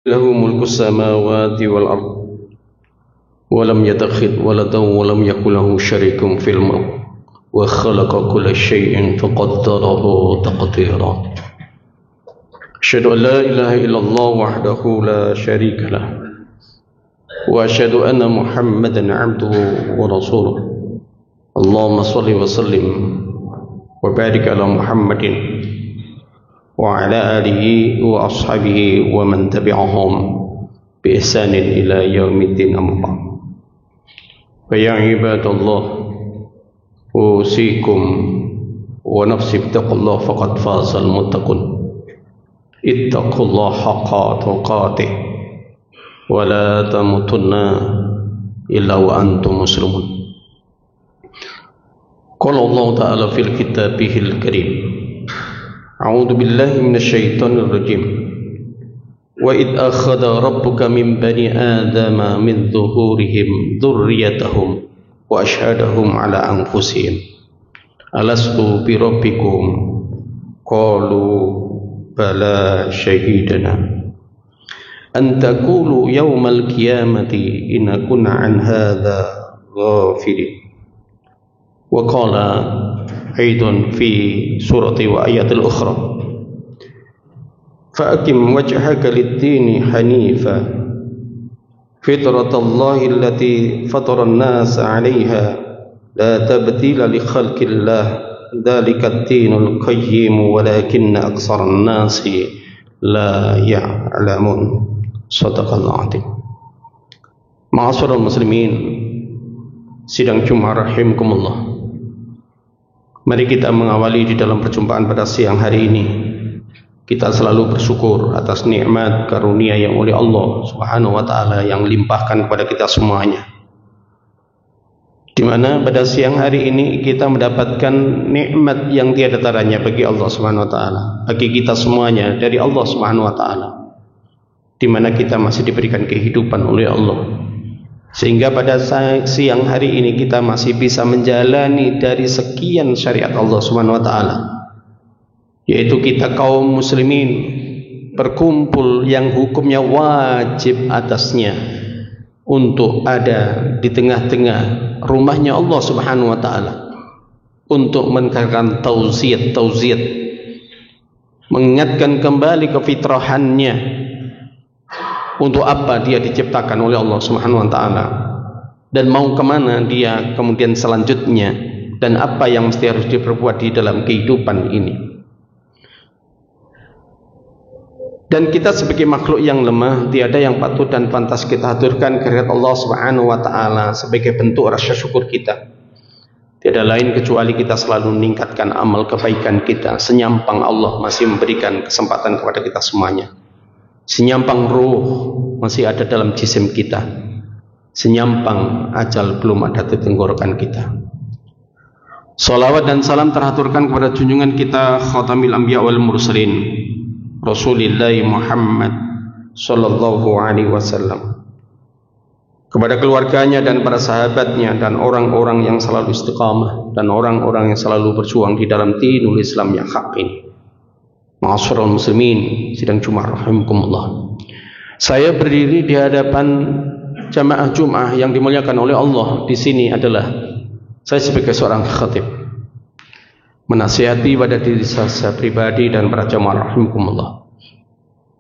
له ملك السماوات والأرض ولم يتخذ ولدا ولم يكن له شريك في الملك وخلق كل شيء فقدره تقديرا أشهد أن لا إله إلا الله وحده لا شريك له وأشهد أن محمدا عبده ورسوله اللهم صل وسلم وبارك على محمد وعلى آله وأصحابه ومن تبعهم بإحسان إلى يوم الدين أما بعد فيا عباد الله أوصيكم ونفسي بتقوى الله فقد فاز المتقون اتقوا الله حق تقاته ولا تموتن إلا وأنتم مسلمون قال الله تعالى في كتابه الكريم أعوذ بالله من الشيطان الرجيم وإذ أخذ ربك من بني آدم من ظهورهم ذريتهم وأشهدهم على أنفسهم ألست بربكم قالوا بلى شهدنا أن تقولوا يوم القيامة إن كنا عن هذا غافلين وقال أيضا في سورة وآيات الأخرى فأقم وجهك للدين حنيفا فطرة الله التي فطر الناس عليها لا تبديل لخلق الله ذلك الدين القيم ولكن أكثر الناس لا يعلمون صدق الله العظيم. Ma'asyiral muslimin sidang Jumat rahimakumullah. Mari kita mengawali di dalam perjumpaan pada siang hari ini. Kita selalu bersyukur atas nikmat karunia yang oleh Allah Subhanahu wa taala yang limpahkan kepada kita semuanya. Di mana pada siang hari ini kita mendapatkan nikmat yang tiada taranya bagi Allah Subhanahu wa taala, bagi kita semuanya dari Allah Subhanahu wa taala. Di mana kita masih diberikan kehidupan oleh Allah. Sehingga pada siang hari ini kita masih bisa menjalani dari sekian syariat Allah Subhanahu wa taala, yaitu kita kaum muslimin berkumpul yang hukumnya wajib atasnya untuk ada di tengah-tengah rumahnya Allah Subhanahu wa taala untuk mendengarkan tausiat, mengingatkan kembali ke fitrahannya. Untuk apa dia diciptakan oleh Allah Subhanahu wa taala dan mau kemana dia kemudian selanjutnya, dan apa yang mesti harus diperbuat di dalam kehidupan ini. Dan kita sebagai makhluk yang lemah, tiada yang patut dan pantas kita haturkan kehadirat Allah Subhanahu wa taala sebagai bentuk rasa syukur kita. Tiada lain kecuali kita selalu meningkatkan amal kebaikan kita. Senyampang Allah masih memberikan kesempatan kepada kita semuanya. Senyampang ruh masih ada dalam jisim kita. Senyampang ajal belum ada di tenggorokan kita. Salawat dan salam terhaturkan kepada junjungan kita Khatamil Anbiya wal Mursalin Rasulullah Muhammad sallallahu alaihi wasallam, kepada keluarganya dan para sahabatnya dan orang-orang yang selalu istiqamah dan orang-orang yang selalu berjuang di dalam dinul Islam yang hak ini. Ma'asyiral muslimin sidang Jumat rahimakumullah. Saya berdiri di hadapan jamaah Jumat yang dimuliakan oleh Allah di sini adalah saya sebagai seorang khatib, menasihati pada diri saya pribadi dan para jamaah rahimakumullah.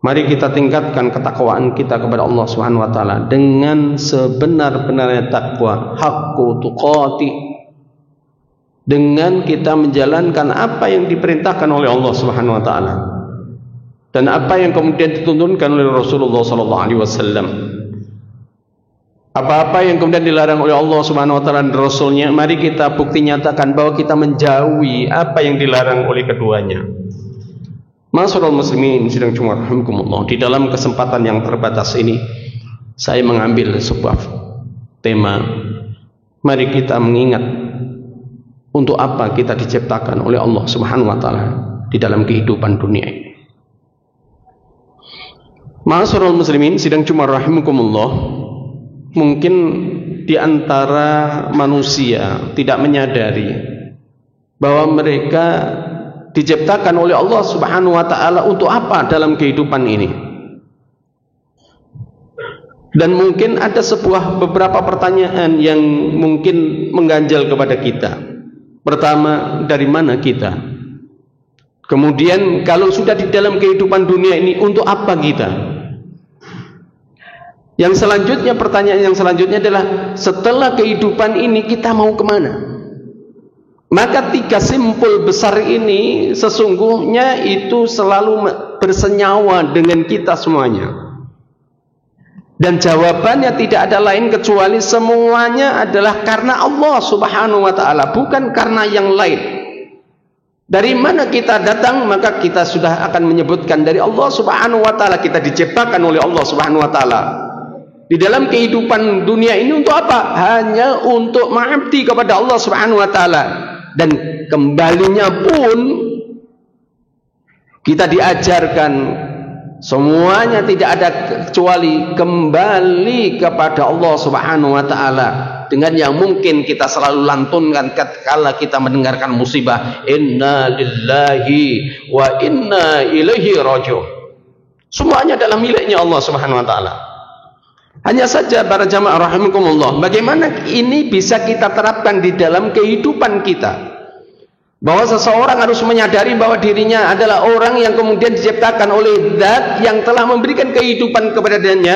Mari kita tingkatkan ketakwaan kita kepada Allah Subhanahu wa taala dengan sebenar-benarnya takwa, haqqu tuqati, dengan kita menjalankan apa yang diperintahkan oleh Allah Subhanahu wa taala dan apa yang kemudian dituntunkan oleh Rasulullah sallallahu alaihi wasallam. Apa-apa yang kemudian dilarang oleh Allah Subhanahu wa taala dan Rasulnya, mari kita bukti nyatakan bahwa kita menjauhi apa yang dilarang oleh keduanya. Ma'asyiral muslimin sidang Jumat rahimakumullah, di dalam kesempatan yang terbatas ini saya mengambil sebuah tema. Mari kita mengingat untuk apa kita diciptakan oleh Allah Subhanahu wa taala di dalam kehidupan dunia ini. Ma'asyiral muslimin sidang Jumat rahimakumullah, mungkin di antara manusia tidak menyadari bahwa mereka diciptakan oleh Allah Subhanahu wa taala untuk apa dalam kehidupan ini. Dan mungkin ada beberapa pertanyaan yang mungkin mengganjal kepada kita. Pertama, dari mana kita? Kemudian kalau sudah di dalam kehidupan dunia ini, untuk apa kita? Yang selanjutnya, pertanyaan yang selanjutnya adalah, setelah kehidupan ini kita mau kemana? Maka tiga simpul besar ini sesungguhnya itu selalu bersenyawa dengan kita semuanya. Dan jawabannya tidak ada lain kecuali semuanya adalah karena Allah Subhanahu wa ta'ala, bukan karena yang lain. Dari mana kita datang? Maka kita sudah akan menyebutkan dari Allah Subhanahu wa ta'ala. Kita diciptakan oleh Allah Subhanahu wa ta'ala di dalam kehidupan dunia ini untuk apa? Hanya untuk mengabdi kepada Allah Subhanahu wa ta'ala. Dan kembalinya pun kita diajarkan semuanya tidak ada kecuali kembali kepada Allah Subhanahu wa ta'ala, dengan yang mungkin kita selalu lantunkan ketika kita mendengarkan musibah, inna lillahi wa inna ilaihi raji'un. Semuanya adalah miliknya Allah Subhanahu wa ta'ala. Hanya saja para jamaah rahimakumullah, bagaimana ini bisa kita terapkan di dalam kehidupan kita? Bahwa seseorang harus menyadari bahwa dirinya adalah orang yang kemudian diciptakan oleh Zat yang telah memberikan kehidupan kepadanya,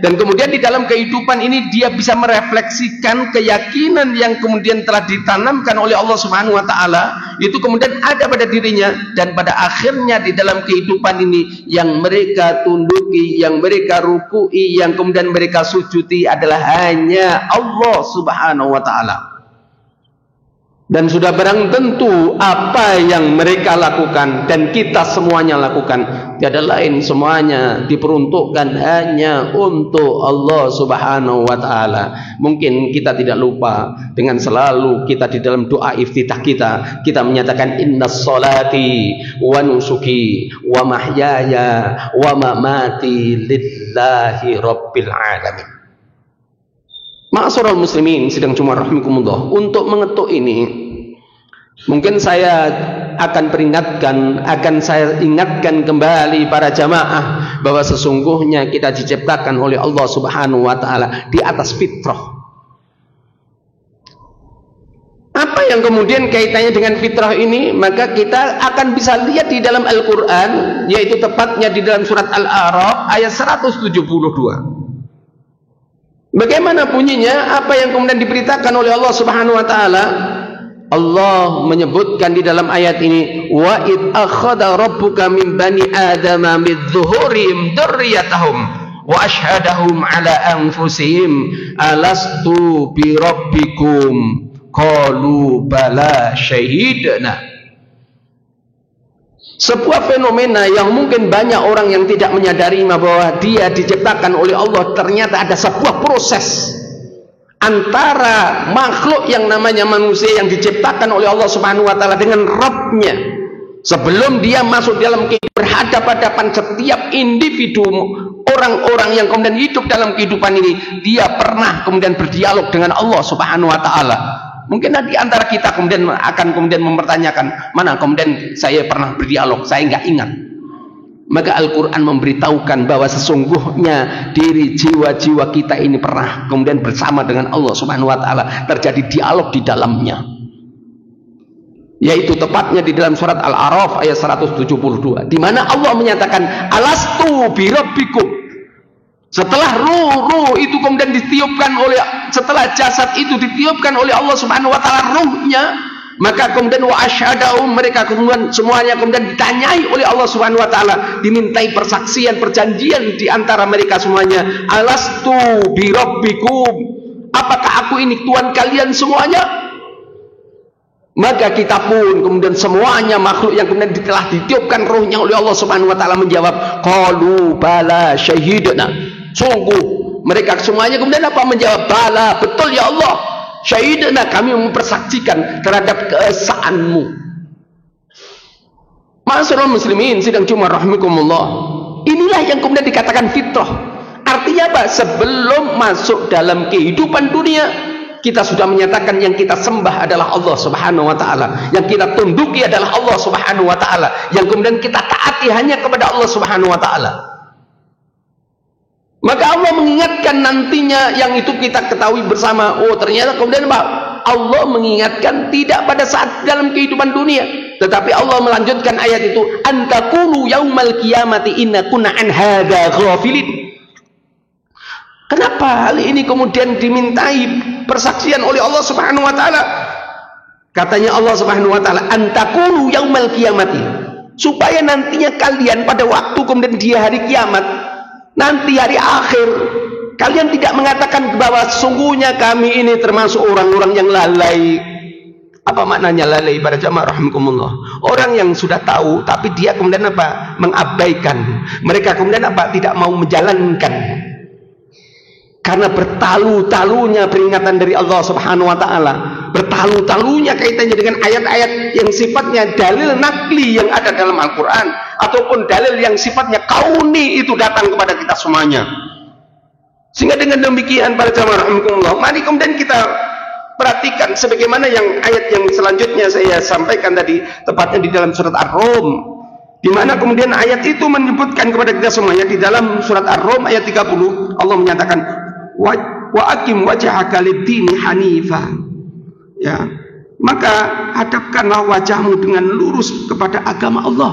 dan kemudian di dalam kehidupan ini dia bisa merefleksikan keyakinan yang kemudian telah ditanamkan oleh Allah Subhanahu wa ta'ala, itu kemudian ada pada dirinya, dan pada akhirnya di dalam kehidupan ini yang mereka tunduki, yang mereka rukui, yang kemudian mereka sujudi adalah hanya Allah Subhanahu wa ta'ala. Dan sudah barang tentu apa yang mereka lakukan dan kita semuanya lakukan tiada lain, semuanya diperuntukkan hanya untuk Allah Subhanahu wa ta'ala. Mungkin kita tidak lupa dengan selalu kita di dalam doa iftitah kita menyatakan innas salati wa nusuki wa mahyaya wa mamati lillahi rabbil alamin. Ma'asyiral muslimin sidang Jumat rahimakumullah, untuk mengetuk ini mungkin saya akan saya ingatkan kembali para jamaah bahwa sesungguhnya kita diciptakan oleh Allah Subhanahu wa ta'ala di atas fitrah. Apa yang kemudian kaitannya dengan fitrah ini? Maka kita akan bisa lihat di dalam Al-Quran, yaitu tepatnya di dalam surat Al-A'raf ayat 172. Bagaimana bunyinya? Apa yang kemudian diberitakan oleh Allah Subhanahu wa ta'ala? Allah menyebutkan di dalam ayat ini, wa id akhadha rabbuka min bani adama min dhuhurihim dzurriyyatahum wa ashhadahum ala anfusihim alastu bi rabbikum qalu bala syahidna. Sebuah fenomena yang mungkin banyak orang yang tidak menyadari bahwa dia diciptakan oleh Allah. Ternyata ada sebuah proses antara makhluk yang namanya manusia yang diciptakan oleh Allah Subhanahu wa ta'ala dengan Rabbnya. Sebelum dia masuk dalam kehidupan, berhadapan setiap individu orang-orang yang kemudian hidup dalam kehidupan ini, dia pernah kemudian berdialog dengan Allah Subhanahu wa ta'ala. Mungkin nanti antara kita kemudian akan mempertanyakan, mana kemudian saya pernah berdialog, saya nggak ingat. Maka Al-Quran memberitahukan bahwa sesungguhnya diri jiwa-jiwa kita ini pernah kemudian bersama dengan Allah Subhanahu wa ta'ala, terjadi dialog di dalamnya, yaitu tepatnya di dalam surat Al-A'raf ayat 172, di mana Allah menyatakan alastu bi rabbikum. Setelah ruh itu kemudian ditiupkan oleh, setelah jasad itu ditiupkan oleh Allah Subhanahu wa ta'ala ruhnya, maka kemudian wa asyhadahum, mereka kemudian semuanya kemudian ditanyai oleh Allah Subhanahu wa ta'ala, dimintai persaksian, perjanjian di antara mereka semuanya, alastu bi rabbikum, apakah aku ini Tuhan kalian semuanya? Maka kita pun kemudian semuanya makhluk yang kemudian telah ditiupkan ruhnya oleh Allah Subhanahu wa ta'ala menjawab qalu bala syahidna. Sungguh mereka semuanya kemudian apa? Menjawab, bala, betul ya Allah, syahidna, kami mempersaksikan terhadap keesaanmu. Ma'asyiral muslimin sidang Jumat rahimakumullah, inilah yang kemudian dikatakan fitrah. Artinya apa? Sebelum masuk dalam kehidupan dunia, kita sudah menyatakan yang kita sembah adalah Allah Subhanahu wa ta'ala, yang kita tunduki adalah Allah Subhanahu wa ta'ala, yang kemudian kita taati hanya kepada Allah Subhanahu wa ta'ala. Maka Allah mengingatkan nantinya, yang itu kita ketahui bersama. Oh, ternyata kemudian Allah mengingatkan tidak pada saat dalam kehidupan dunia, tetapi Allah melanjutkan ayat itu, antakulu yaumal qiyamati inna kunna an hadza ghafilin. Kenapa hal ini kemudian dimintai persaksian oleh Allah Subhanahu wa taala? Katanya Allah Subhanahu wa taala, antakulu yaumal qiyamati, supaya nantinya kalian pada waktu kemudian di hari kiamat, nanti hari akhir, kalian tidak mengatakan bahwa sungguhnya kami ini termasuk orang-orang yang lalai. Apa maknanya lalai para jamaah rahimakumullah? Orang yang sudah tahu tapi dia kemudian mengabaikan. Mereka kemudian tidak mau menjalankan. Karena bertalu-talunya peringatan dari Allah Subhanahu wa taala, bertalu-talunya kaitannya dengan ayat-ayat yang sifatnya dalil nakli yang ada dalam Al-Qur'an, ataupun dalil yang sifatnya kauni itu datang kepada kita semuanya. Sehingga dengan demikian para jamaah rahimakumullah, mari kemudian kita perhatikan sebagaimana yang ayat yang selanjutnya saya sampaikan tadi, tepatnya di dalam surat Ar-Rum, di mana kemudian ayat itu menyebutkan kepada kita semuanya. Di dalam surat Ar-Rum ayat 30 Allah menyatakan, wa aqim wajhaka lid-dini hanifa, ya, maka hadapkanlah wajahmu dengan lurus kepada agama Allah,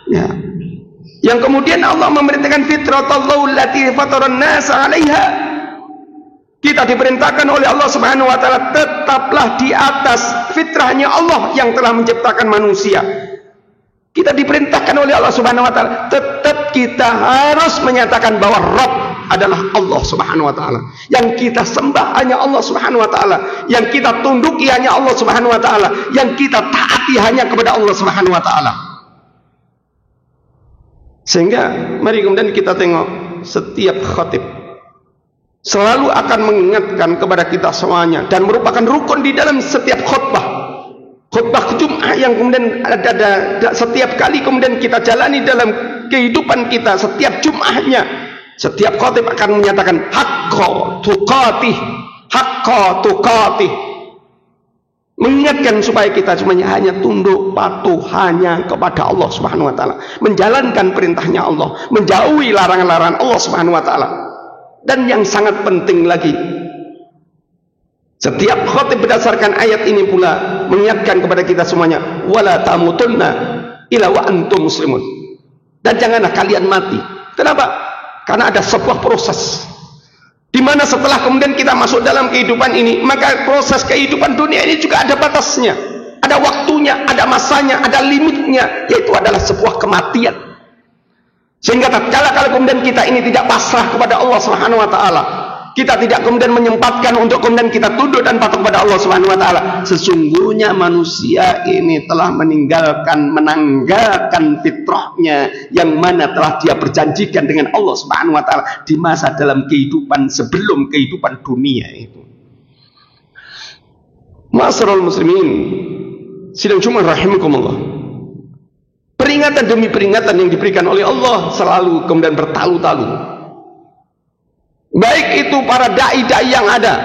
ya, yang kemudian Allah memerintahkan fitratallahu allati fataran nas 'alaiha. Kita diperintahkan oleh Allah Subhanahu wa taala tetaplah di atas fitrahnya Allah yang telah menciptakan manusia. Kita diperintahkan oleh Allah Subhanahu wa taala, tetap kita harus menyatakan bahwa Rabb adalah Allah Subhanahu wa taala. Yang kita sembah hanya Allah Subhanahu wa taala, yang kita tunduki hanya Allah Subhanahu wa taala, yang kita taati hanya kepada Allah Subhanahu wa taala. Sehingga mari kemudian kita tengok, setiap khatib selalu akan mengingatkan kepada kita semuanya, dan merupakan rukun di dalam setiap khutbah Jumat yang kemudian ada setiap kali kemudian kita jalani dalam kehidupan kita. Setiap Jumatnya setiap khatib akan menyatakan haqqa tuqatih, mengingatkan supaya kita semuanya hanya tunduk patuh hanya kepada Allah Subhanahu wa taala, menjalankan perintahnya Allah, menjauhi larangan-larangan Allah Subhanahu wa taala. Dan yang sangat penting lagi, setiap khatib berdasarkan ayat ini pula mengingatkan kepada kita semuanya, wala tamutunna illa wa antum muslimun, dan janganlah kalian mati. Kenapa? Karena ada sebuah proses di mana setelah kemudian kita masuk dalam kehidupan ini, maka proses kehidupan dunia ini juga ada batasnya, ada waktunya, ada masanya, ada limitnya, yaitu adalah sebuah kematian. Sehingga tatkala kalau kemudian kita ini tidak pasrah kepada Allah Subhanahu wa taala, kita tidak kemudian menyempatkan untuk kemudian kita tunduk dan patuh kepada Allah Subhanahu wa taala, sesungguhnya manusia ini telah menanggalkan fitrahnya yang mana telah dia berjanjikan dengan Allah Subhanahu wa taala di masa dalam kehidupan sebelum kehidupan dunia itu. Ma'asyiral muslimin, sidang Jumat rahimakumullah, peringatan demi peringatan yang diberikan oleh Allah selalu kemudian bertalu-talu. Baik itu para dai-dai yang ada,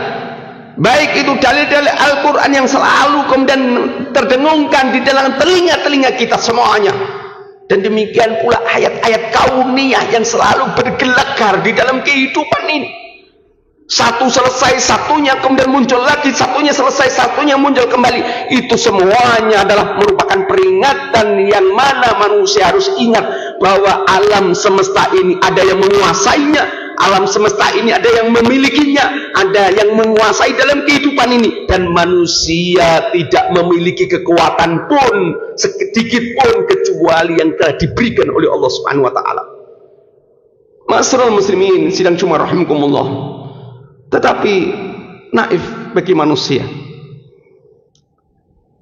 baik itu dalil-dalil Al-Quran yang selalu kemudian terdengungkan di dalam telinga-telinga kita semuanya, dan demikian pula ayat-ayat kauniyah yang selalu bergelegar di dalam kehidupan ini. Satu selesai, satunya kemudian muncul lagi, satunya selesai, satunya muncul kembali. Itu semuanya adalah merupakan peringatan yang mana manusia harus ingat bahwa alam semesta ini ada yang menguasainya, alam semesta ini ada yang memilikinya, ada yang menguasai dalam kehidupan ini, dan manusia tidak memiliki kekuatan pun sedikit pun kecuali yang telah diberikan oleh Allah Subhanahu wa taala. Ma'asyiral muslimin, sidang Jumat rahimakumullah. Tetapi naif bagi manusia,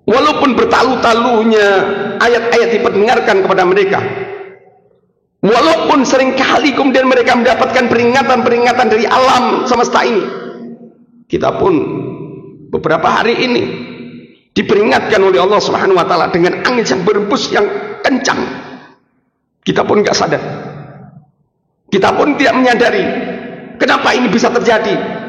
walaupun bertalu-talunya ayat-ayat diperdengarkan kepada mereka, walaupun seringkali kemudian mereka mendapatkan peringatan-peringatan dari alam semesta ini, kita pun beberapa hari ini diperingatkan oleh Allah Subhanahu wa taala dengan angin yang berembus yang kencang. Kita pun nggak sadar, kita pun tidak menyadari kenapa ini bisa terjadi.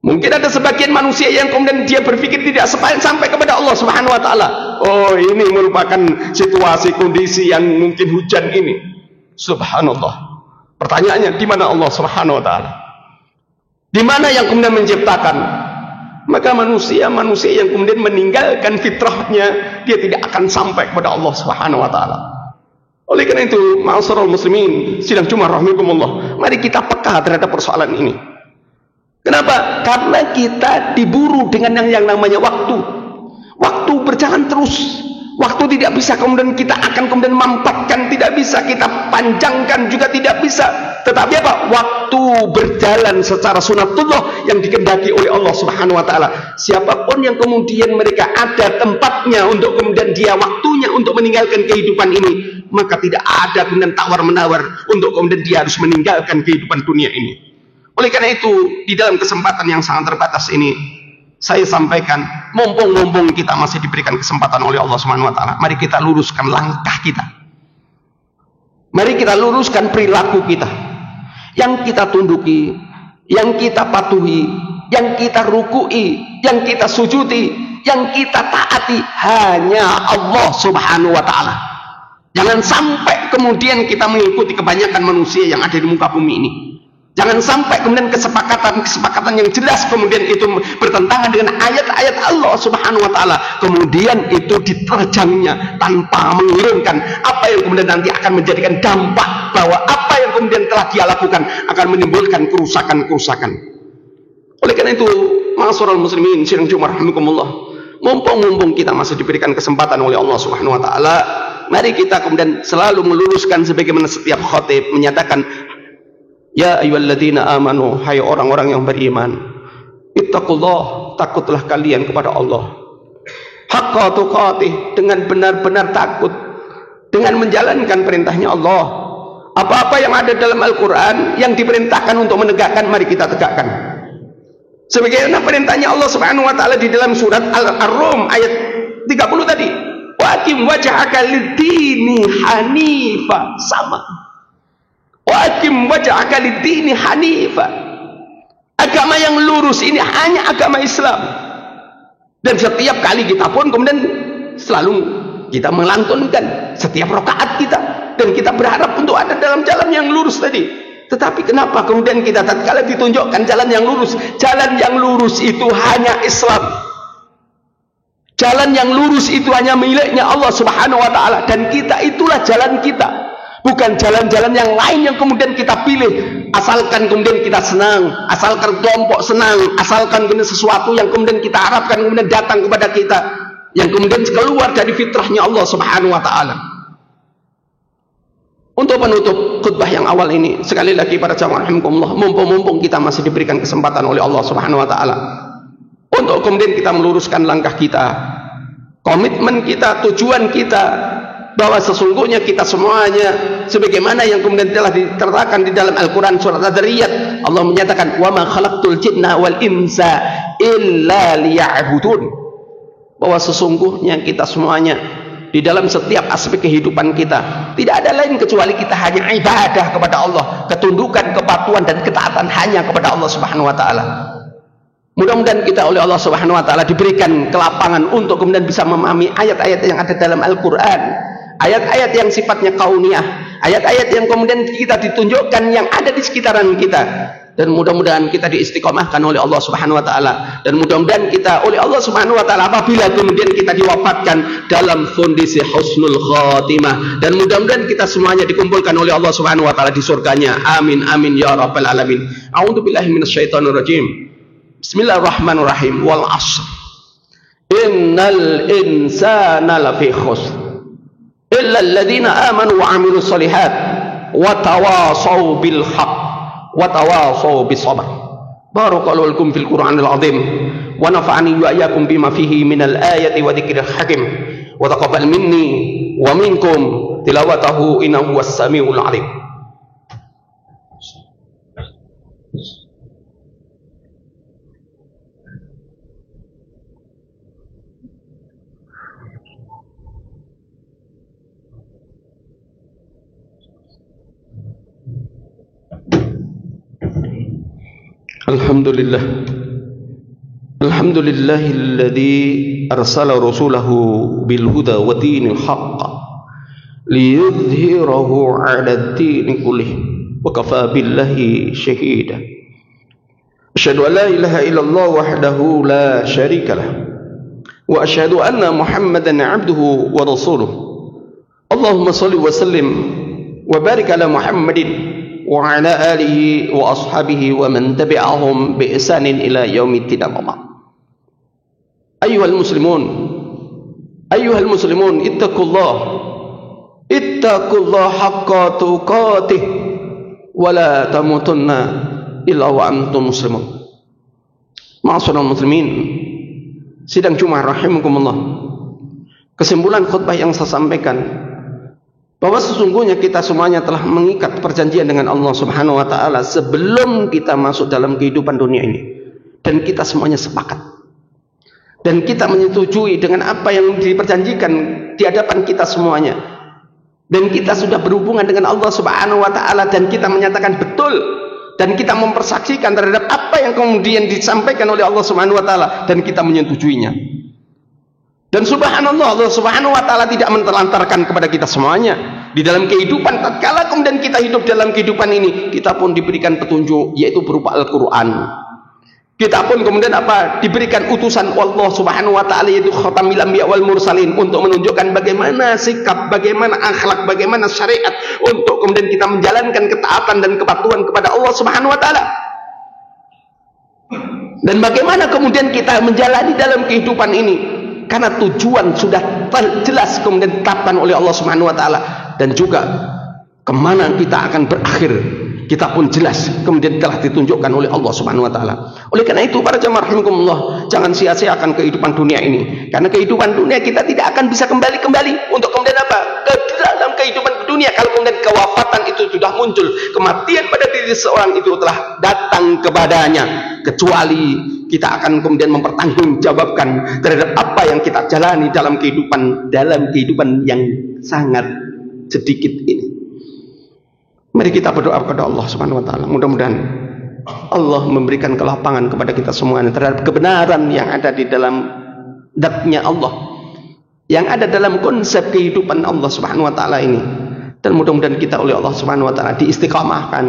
Mungkin ada sebagian manusia yang kemudian dia berpikir tidak sampai kepada Allah Subhanahu wa taala. Oh, ini merupakan situasi kondisi yang mungkin hujan ini. Subhanallah. Pertanyaannya, di mana Allah Subhanahu wa taala? Di mana yang kemudian menciptakan? Maka manusia yang kemudian meninggalkan fitrahnya, dia tidak akan sampai kepada Allah Subhanahu wa taala. Oleh karena itu, ma'asyiral muslimin, sidang Jumat rahimakumullah, mari kita peka terhadap persoalan ini. Kenapa? Karena kita diburu dengan yang namanya waktu. Waktu berjalan terus. Waktu tidak bisa kemudian kita akan kemudian mampatkan, tidak bisa kita panjangkan, juga tidak bisa. Tetapi apa? Waktu berjalan secara sunatullah yang dikehendaki oleh Allah Subhanahu wa taala. Siapapun yang kemudian mereka ada tempatnya untuk kemudian dia waktunya untuk meninggalkan kehidupan ini, maka tidak ada kemudian tawar-menawar untuk kemudian dia harus meninggalkan kehidupan dunia ini. Oleh karena itu, di dalam kesempatan yang sangat terbatas ini, saya sampaikan, mumpung kita masih diberikan kesempatan oleh Allah Subhanahu wa taala, mari kita luruskan langkah kita. Mari kita luruskan perilaku kita. Yang kita tunduki, yang kita patuhi, yang kita rukui, yang kita sujudi, yang kita taati hanya Allah Subhanahu wa taala. Jangan sampai kemudian kita mengikuti kebanyakan manusia yang ada di muka bumi ini. Jangan sampai kemudian kesepakatan yang jelas kemudian itu bertentangan dengan ayat-ayat Allah Subhanahu wa taala, kemudian itu diterjangnya tanpa mengirimkan apa yang kemudian nanti akan menjadikan dampak bahwa apa yang kemudian telah dia lakukan akan menimbulkan kerusakan-kerusakan. Oleh karena itu, ma'asyiral muslimin, sidang Jumat rahimakumullah, mumpung kita masih diberikan kesempatan oleh Allah Subhanahu wa taala, mari kita kemudian selalu meluruskan sebagaimana setiap khatib menyatakan, ya ayyuhalladzina amanu, hai orang-orang yang beriman, ittaqullah, takutlah kalian kepada Allah, haqqa tuqatih, dengan benar-benar takut, dengan menjalankan perintahnya Allah. Apa-apa yang ada dalam Al-Quran yang diperintahkan untuk menegakkan, mari kita tegakkan. Sebagaimana perintahnya Allah Subhanahu wa taala di dalam surat Ar-Rum ayat 30 tadi, waqim wajhaka lid-dini hanifa, sama. Waqim wajhaka lid-dini hanifa. Agama yang lurus ini hanya agama Islam. Dan setiap kali kita pun kemudian selalu kita melantunkan setiap rakaat kita, dan kita berharap untuk ada dalam jalan yang lurus tadi. Tetapi kenapa kemudian kita tatkala ditunjukkan jalan yang lurus? Jalan yang lurus itu hanya Islam. Jalan yang lurus itu hanya miliknya Allah Subhanahu wa taala, dan kita itulah jalan kita. Bukan jalan-jalan yang lain yang kemudian kita pilih asalkan kemudian kita senang, asalkan kelompok senang, asalkan kemudian sesuatu yang kemudian kita harapkan kemudian datang kepada kita, yang kemudian keluar dari fitrahnya Allah Subhanahu wa taala. Untuk penutup khutbah yang awal ini, sekali lagi para jamaah rahimakumullah, mumpung kita masih diberikan kesempatan oleh Allah Subhanahu wa taala untuk kemudian kita meluruskan langkah kita, komitmen kita, tujuan kita, bahwa sesungguhnya kita semuanya sebagaimana yang kemudian telah diterangkan di dalam Al-Quran surat Ad-Dariyat, Allah menyatakan, wa ma khalaqtul jinna wal insa illa liya'budun, bahwa sesungguhnya kita semuanya di dalam setiap aspek kehidupan kita tidak ada lain kecuali kita hanya ibadah kepada Allah, ketundukan, kepatuhan dan ketaatan hanya kepada Allah Subhanahu wa taala. Mudah-mudahan kita oleh Allah Subhanahu wa taala diberikan kelapangan untuk kemudian bisa memahami ayat-ayat yang ada dalam Al-Quran, ayat-ayat yang sifatnya kauniyah, ayat-ayat yang kemudian kita ditunjukkan yang ada di sekitaran kita, dan mudah-mudahan kita diistiqomahkan oleh Allah Subhanahu wa taala, dan mudah-mudahan kita oleh Allah Subhanahu wa taala apabila kemudian kita diwafatkan dalam kondisi husnul khatimah, dan mudah-mudahan kita semuanya dikumpulkan oleh Allah Subhanahu wa taala di surganya. Amin amin ya rabbal alamin. A'udzubillahi minasyaitonir rajim. Bismillahirrahmanirrahim. Wal 'ashr. Innal insana lafi khusr illa alladhina amanu wa 'amilus shalihat wa tawasaw bil haqq wa tawasaw bis sabr. Barakallahu lakum fil Qur'anil 'azim wa nafa'ani wa iyyakum bima fihi minal ayati wa dzikril hakim wa taqabbal minni wa minkum tilawatahu innahu was-sami'ul 'alim. Alhamdulillah, alhamdulillahilladzi arsala rasulahu bil huda wa dinil haqq liyudhhirahu 'ala ad-din kullih وكفى بالله شهيدا أشهد أن لا إله إلا الله وحده لا شريك له وأشهد أن محمدا عبده ورسوله اللهم صل وسلم وبارك على محمد وعلى آله وأصحابه ومن تبعهم بإحسان إلى يوم الدين. أيها المسلمون اتقوا الله حق تقاته ولا تموتن إلا وأنتم مسلمون. Ma'asyiral muslimin, sidang Jumat rahimakumullah. Kesimpulan khutbah yang saya sampaikan bahwa sesungguhnya kita semuanya telah mengikat perjanjian dengan Allah Subhanahu wa taala sebelum kita masuk dalam kehidupan dunia ini, dan kita semuanya sepakat dan kita menyetujui dengan apa yang diperjanjikan di hadapan kita semuanya, dan kita sudah berhubungan dengan Allah Subhanahu wa taala dan kita menyatakan betul dan kita mempersaksikan terhadap apa yang kemudian disampaikan oleh Allah Subhanahu wa taala dan kita menyetujuinya. Dan subhanallah, Allah Subhanahu wa taala tidak mentelantarkan kepada kita semuanya di dalam kehidupan. Tatkala kemudian kita hidup dalam kehidupan ini, kita pun diberikan petunjuk, yaitu berupa Al-Qur'an. Kita pun kemudian diberikan utusan Allah Subhanahu wa taala, yaitu khatamil anbiya wal mursalin, untuk menunjukkan bagaimana sikap, bagaimana akhlak, bagaimana syariat untuk kemudian kita menjalankan ketaatan dan kepatuhan kepada Allah Subhanahu wa taala. Dan bagaimana kemudian kita menjalani dalam kehidupan ini, karena tujuan sudah jelas kemudian ditetapkan oleh Allah Subhanahu wa taala, dan juga kemana kita akan berakhir kita pun jelas kemudian telah ditunjukkan oleh Allah Subhanahu wa taala. Oleh karena itu para jamaah rahimakumullah, jangan sia-siakan kehidupan dunia ini, karena kehidupan dunia kita tidak akan bisa kembali untuk kemudian ke dalam kehidupan dunia kalau kemudian kewafatan itu sudah muncul, kematian pada diri seorang itu telah datang kepadanya, kecuali kita akan kemudian mempertanggungjawabkan terhadap apa yang kita jalani dalam kehidupan yang sangat sedikit ini. Mari kita berdoa kepada Allah Subhanahu wa taala. Mudah-mudahan Allah memberikan kelapangan kepada kita semuanya terhadap kebenaran yang ada di dalam zat-Nya Allah, yang ada dalam konsep kehidupan Allah Subhanahu wa taala ini. Dan mudah-mudahan kita oleh Allah Subhanahu wa taala diistiqamahkan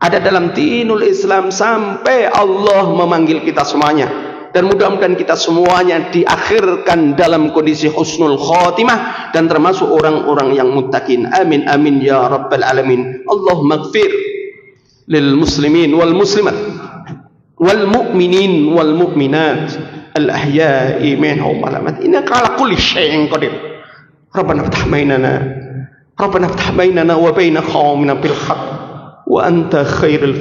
ada dalam dinul Islam sampai Allah memanggil kita semuanya. Dan mudah-mudahan kita semuanya diakhirkan dalam kondisi husnul khatimah dan termasuk orang-orang yang muttaqin. Amin amin ya rabbal alamin. Allahumma ighfir lil muslimin wal muslimat wal mu'minin wal mu'minat al ahya'i minhum wal amwat innaka ala kulli syai'in qadir. Rabbana iftah bainana wa baina qaumina bil haqq wa anta khairul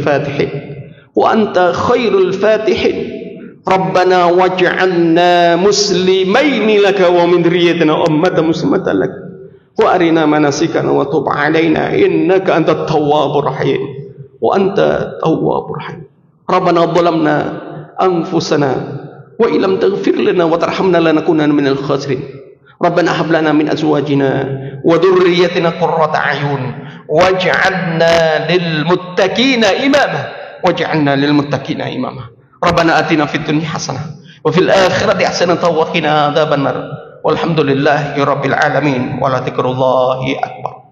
fatihin. Rabbana waj'alna muslimaini laka wa min dhurriyyatina ummatan muslimatan lak wa arina manasikana wa tub 'alaina innaka antat tawwabur rahim wa anta tawwabur rahim. Rabbana dhalamna anfusana wa illam taghfir lana wa tarhamna lanakunanna minal khasirin. Rabbana hab lana min azwajina wa dhurriyyatina qurrata a'yun waj'alna lil muttaqina imama. Rabbana atina fid dunya hasanah wa fil akhirati hasanah wa qina adzabannar. Walhamdulillahi rabbil alamin wa la dzikrullahi akbar.